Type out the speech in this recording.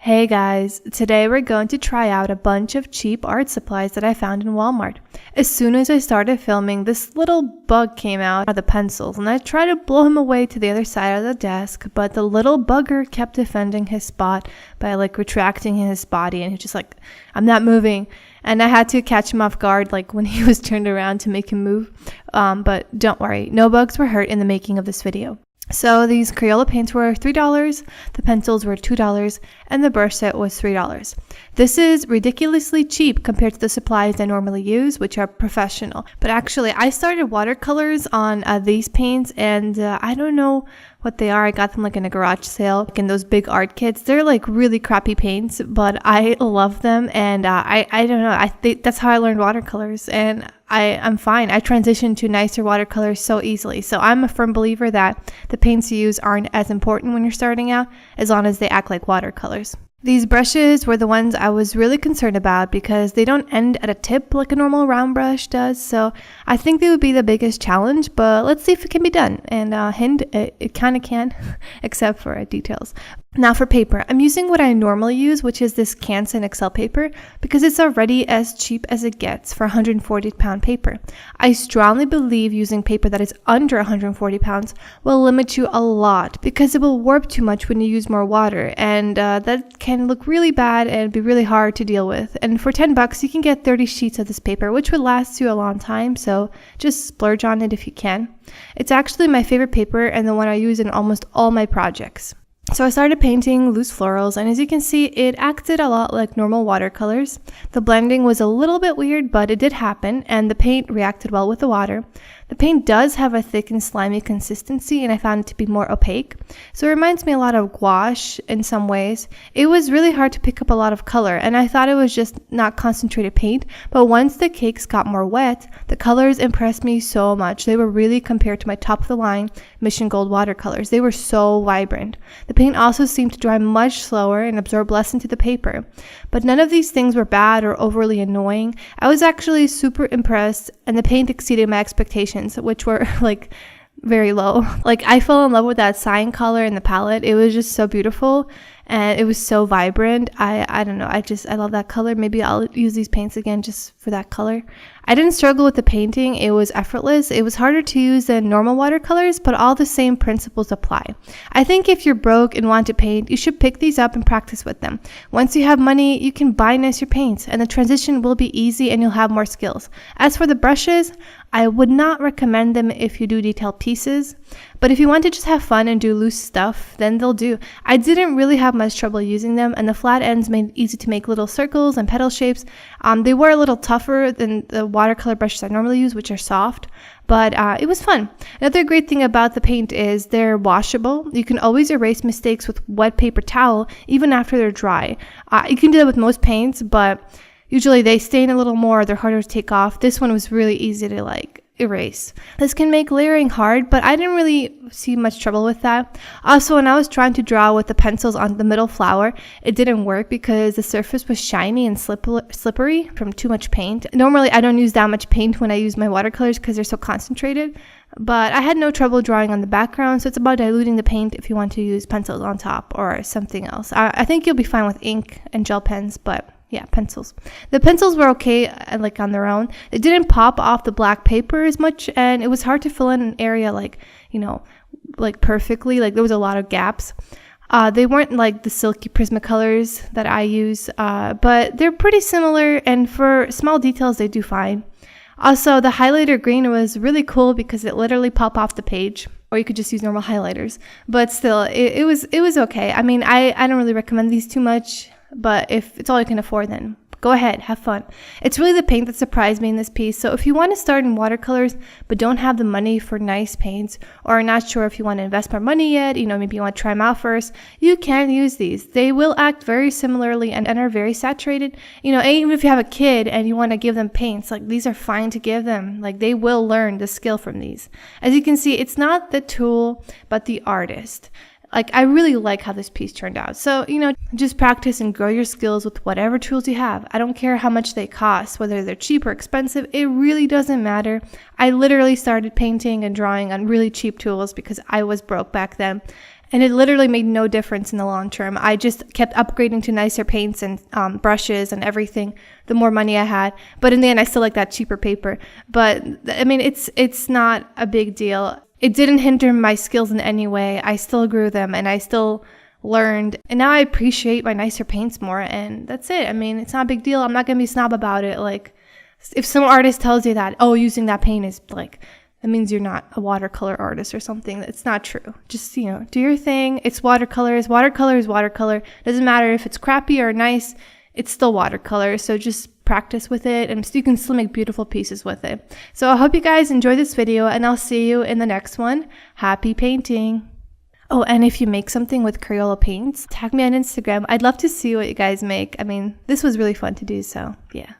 Hey guys, today we're going to try out a bunch of cheap art supplies that I found in Walmart. As soon as I started filming, this little bug came out of the pencils and I tried to blow him away to the other side of the desk, but the little bugger kept defending his spot by retracting his body, and he's just like, I'm not moving. And I had to catch him off guard when he was turned around to make him move. But don't worry, no bugs were hurt in the making of this video. So these Crayola paints were $3, the pencils were $2, and the brush set was $3. This is ridiculously cheap compared to the supplies I normally use, which are professional. But actually, I started watercolors on these paints, and I don't know what they are. I got them in a garage sale, in those big art kits. They're really crappy paints, but I love them, and I don't know. I think that's how I learned watercolors, and I'm fine. I transitioned to nicer watercolors so easily. So I'm a firm believer that the paints you use aren't as important when you're starting out, as long as they act like watercolors. These brushes were the ones I was really concerned about because they don't end at a tip like a normal round brush does. So I think they would be the biggest challenge, but let's see if it can be done. And hint, it kind of can, except for details. Now for paper, I'm using what I normally use, which is this Canson Excel paper, because it's already as cheap as it gets for 140-pound paper. I strongly believe using paper that is under 140 pounds will limit you a lot because it will warp too much when you use more water, and that can look really bad and be really hard to deal with. And for $10, you can get 30 sheets of this paper, which would last you a long time, so just splurge on it if you can. It's actually my favorite paper and the one I use in almost all my projects. So I started painting loose florals, and as you can see, it acted a lot like normal watercolors. The blending was a little bit weird, but it did happen, and the paint reacted well with the water. The paint does have a thick and slimy consistency, and I found it to be more opaque. So it reminds me a lot of gouache in some ways. It was really hard to pick up a lot of color, and I thought it was just not concentrated paint, but once the cakes got more wet, the colors impressed me so much. They were really compared to my top-of-the-line Mission Gold watercolors. They were so vibrant. The paint also seemed to dry much slower and absorb less into the paper. But none of these things were bad or overly annoying. I was actually super impressed, and the paint exceeded my expectations, which were very low. I fell in love with that cyan color in the palette. It was just so beautiful and it was so vibrant. I don't know, I love that color. Maybe I'll use these paints again just for that color. I didn't struggle with the painting. It was effortless. It was harder to use than normal watercolors, but all the same principles apply. I think if you're broke and want to paint, you should pick these up and practice with them. Once you have money, you can buy nicer paints, and the transition will be easy and you'll have more skills. As for the brushes, I would not recommend them if you do detailed pieces, but if you want to just have fun and do loose stuff, then they'll do. I didn't really have much trouble using them, and the flat ends made it easy to make little circles and petal shapes. They were a little tougher than the watercolor brushes I normally use, which are soft, but it was fun. Another great thing about the paint is they're washable. You can always erase mistakes with wet paper towel, even after they're dry. You can do that with most paints, but usually they stain a little more, they're harder to take off. This one was really easy to erase. This can make layering hard, but I didn't really see much trouble with that. Also, when I was trying to draw with the pencils on the middle flower, it didn't work because the surface was shiny and slippery from too much paint. Normally, I don't use that much paint when I use my watercolors because they're so concentrated, but I had no trouble drawing on the background, so it's about diluting the paint if you want to use pencils on top or something else. I think you'll be fine with ink and gel pens, but yeah, pencils. The pencils were okay, on their own. They didn't pop off the black paper as much, and it was hard to fill in an area perfectly. There was a lot of gaps. They weren't like the silky Prismacolors that I use, but they're pretty similar, and for small details, they do fine. Also, the highlighter green was really cool because it literally popped off the page, or you could just use normal highlighters. But still, it was okay. I mean, I don't really recommend these too much, but if it's all you can afford, then go ahead, have fun. It's really the paint that surprised me in this piece. So if you want to start in watercolors but don't have the money for nice paints, or are not sure if you want to invest more money yet, maybe you want to try them out first, you can use these. They will act very similarly and are very saturated. Even if you have a kid and you want to give them paints, these are fine to give them. They will learn the skill from these. As you can see, it's not the tool, but the artist. I really like how this piece turned out. So, just practice and grow your skills with whatever tools you have. I don't care how much they cost, whether they're cheap or expensive. It really doesn't matter. I literally started painting and drawing on really cheap tools because I was broke back then. And it literally made no difference in the long term. I just kept upgrading to nicer paints and brushes and everything the more money I had. But in the end, I still like that cheaper paper. But I mean, it's not a big deal. It didn't hinder my skills in any way. I still grew them and I still learned. And now I appreciate my nicer paints more. And that's it. I mean, it's not a big deal. I'm not going to be a snob about it. Like, if some artist tells you that, oh, using that paint is like, that means you're not a watercolor artist or something. It's not true. Just, do your thing. It's watercolors. Watercolor is watercolor. Doesn't matter if it's crappy or nice. It's still watercolor. So just practice with it and you can still make beautiful pieces with it. So I hope you guys enjoy this video and I'll see you in the next one. Happy painting. Oh, and if you make something with Crayola paints, tag me on Instagram. I'd love to see what you guys make. I mean, this was really fun to do, so yeah.